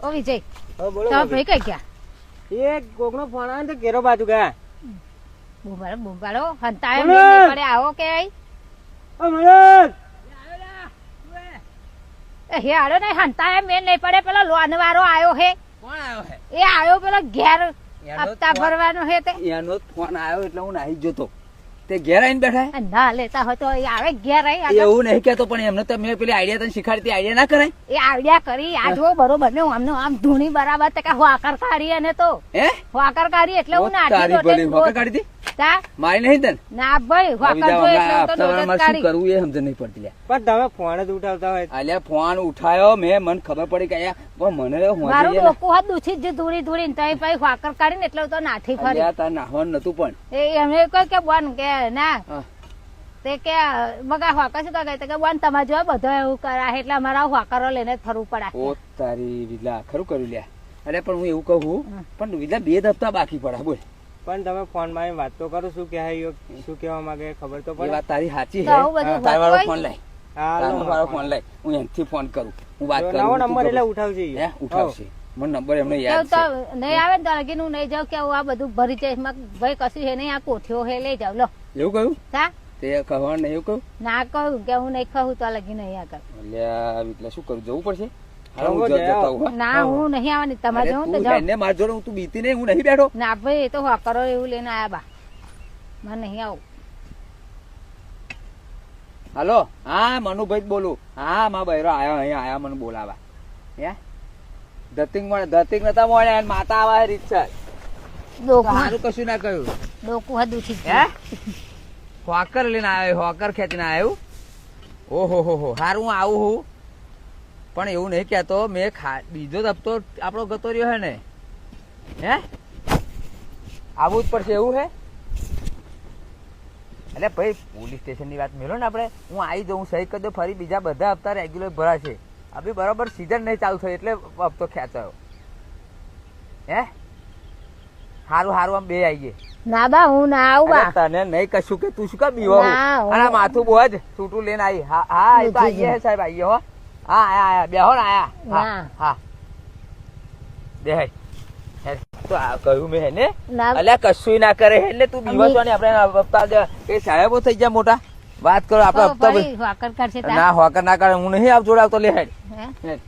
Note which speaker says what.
Speaker 1: ઓ વિજય
Speaker 2: બોલો
Speaker 1: તો ભાઈ કઈ ગયા
Speaker 2: એ કોકનો ફોન આવે તો કેરો બાજુ ગયા
Speaker 1: બુંબાડો હંતાય મેં પડે આવો કે હે આડો નહીં હંતાય મેં નહીં પડે પેલો લોન વાળો આવ્યો હે
Speaker 3: કોણ આવ્યો હે?
Speaker 1: એ આવ્યો પેલો ઘેર
Speaker 3: એનો
Speaker 1: હપ્તા ભરવાનો હે તે
Speaker 3: એનો ફોન આવ્યો એટલે હું નાહી જતો તે ઘેર આવીને બેઠા
Speaker 1: ના લેતા હોય તો એ આવે ઘેર આવી
Speaker 3: હે? એવું નહીં કેતો પણ એમને તો મેં પેલી આઈડિયા તને શીખાડી આઈડિયા ના કરાય
Speaker 1: એ આઈડિયા કરી આ જો બરોબર ને આમનો આમ ધૂણી બરાબર તે કે હોકર કાઢી અને તો
Speaker 3: હે
Speaker 1: હોકર કાઢી એટલે હું નાઠી
Speaker 3: તારી ભલી હોકા કાઢી દી
Speaker 1: તા
Speaker 3: મારી નહીં તને
Speaker 1: ના ભાઈ હોકર જો એટલે હું તો
Speaker 3: શું
Speaker 1: નોટ કાઢી
Speaker 3: કરવું એ સમજ નહીં પડતી લ્યા.
Speaker 2: પણ તમે ફોન જ ઉઠાવતા હોય
Speaker 3: અલ્યા ફોન ઉઠાયો મેં મને ખબર પડી કે અહીંયા મને
Speaker 1: મારું ડોકું હાથ દુછી જ ધૂળી ધૂળી ને તઈ પછી હોકર કાઢી ને એટલે હું તો નાઠી ફરી
Speaker 3: અલ્યા તાર નાહવાનું નતું પણ
Speaker 1: એ એમને કહ્યું કે બોન કે ના
Speaker 3: હા.
Speaker 1: તે કે મગા હોકર શું કહે કે બોન તમારે જો બધો એવું કરાય એટલે અમારા હોકરો લઈને જ ફરવું પડે
Speaker 3: ઓ તારી વિલા ખરું કર્યું લ્યા. અરે પણ હું એવું કહું પણ વિલા 2 હપ્તા બાકી પડે બોલ
Speaker 2: પણ તમે ફોન માં વાત તો કરો શું કે શું કેવા માંગે ખબર તો
Speaker 3: એ
Speaker 2: પડે
Speaker 3: વાત તારી સાચી
Speaker 1: તો આવું બધું
Speaker 3: છે તાર વાળો
Speaker 1: હોય?
Speaker 3: ફોન લાય
Speaker 2: હા,
Speaker 3: તાર
Speaker 2: લો.
Speaker 3: વાળો ફોન લાય હું એનથી ફોન કરું હું વાત
Speaker 2: તો
Speaker 3: કરું
Speaker 2: નવો
Speaker 3: તું
Speaker 2: નંબર એટલે
Speaker 3: ખબર.
Speaker 2: ઉઠાવશે
Speaker 3: હે ઉઠાવશે મને નંબર એમને
Speaker 1: કેવું
Speaker 3: યાદ
Speaker 1: તો
Speaker 3: છે
Speaker 1: નહીં આવે ને તો લગીન હું નહીં જાઉં કે હું આ બધું ભરી જઈશ ભાઈ કશું છે નહીં આ કોઠીઓ હે લઈ જાવ લો
Speaker 3: એવું કહ્યું
Speaker 1: તા
Speaker 3: તે કહેવાનું નહીં એવું કહ્યું
Speaker 1: ના કહું કે હું નહીં ખાઉં તો લગી નહીં આગળ
Speaker 3: અલ્યા વિલા શું કરું જવું પડશે હાલો
Speaker 2: જવું
Speaker 3: હું
Speaker 2: પડશે,
Speaker 3: જતો આવું, હા.
Speaker 1: ના હું નહીં આવવાની તમારે
Speaker 3: અરે
Speaker 1: જવું તો
Speaker 3: તું
Speaker 1: જાઓ
Speaker 3: એને માર જોડે તું બીતી નહીં હું નહીં બેઠો
Speaker 1: ના ભાઈ એ તો હોકરો એવું લઈને આયા બા મને નહીં આવું
Speaker 3: હાલો હા મનુભાઈ જ બોલું હા માં બૈરો આયો અહીંયા આયા મને બોલાવા હે ધતિંગ નતા મળ્યા અને માતા આવા રીતસર
Speaker 1: ડોકું
Speaker 3: સારું કશું ના કહ્યું
Speaker 1: ડોકું હાથ દુછી જ
Speaker 3: હે હોકર લઈને આવ્યો હોકર ખેંચીને આવ્યું ઓહો હો હારું હું આવું હું પણ એવું નહીં કહેતો મેં બીજો હપ્તો આપણો ગતો રહ્યો હે ને હે આવવું જ પડશે એવું હે એટલે ભાઈ પોલીસ સ્ટેશન ની વાત મેળો ને આપણે હું આવી જાઉં સહી કરી દઉં ફરી બીજા બધા હપ્તા રેગ્યુલર ભરાશે અભી બરાબર સીઝન નહીં ચાલુ થઈ એટલે હપ્તો ખેંચાયો હે હારું આમ બે આવીએ
Speaker 1: ના બા હું ના આવું
Speaker 3: અરે
Speaker 1: બા
Speaker 3: તને નહીં કશું કે તું શું કામ બીવો
Speaker 1: ના, હું-
Speaker 3: અને આ માથું બોજ છૂટું લઈને આવી હા એ તો આવીએ હે સાહેબ આવીએ હો હા આયા બેહો ને આયા
Speaker 1: ના.
Speaker 3: હા બે તો આ કહ્યું મેં હેને
Speaker 1: ના
Speaker 3: અલ્યા કશું ના કરે એટલે તું બીવો છો ને આપણે હપ્તા એ સાહેબો થઈ ગયા મોટા વાત કરો આપણે
Speaker 1: તો
Speaker 3: હપ્તા
Speaker 1: ફરી હોકર કાઢશે તા
Speaker 3: ના હોકર ના કરે હું નહીં આવ જોડાવતો લે હેડ
Speaker 1: હે
Speaker 3: હેડ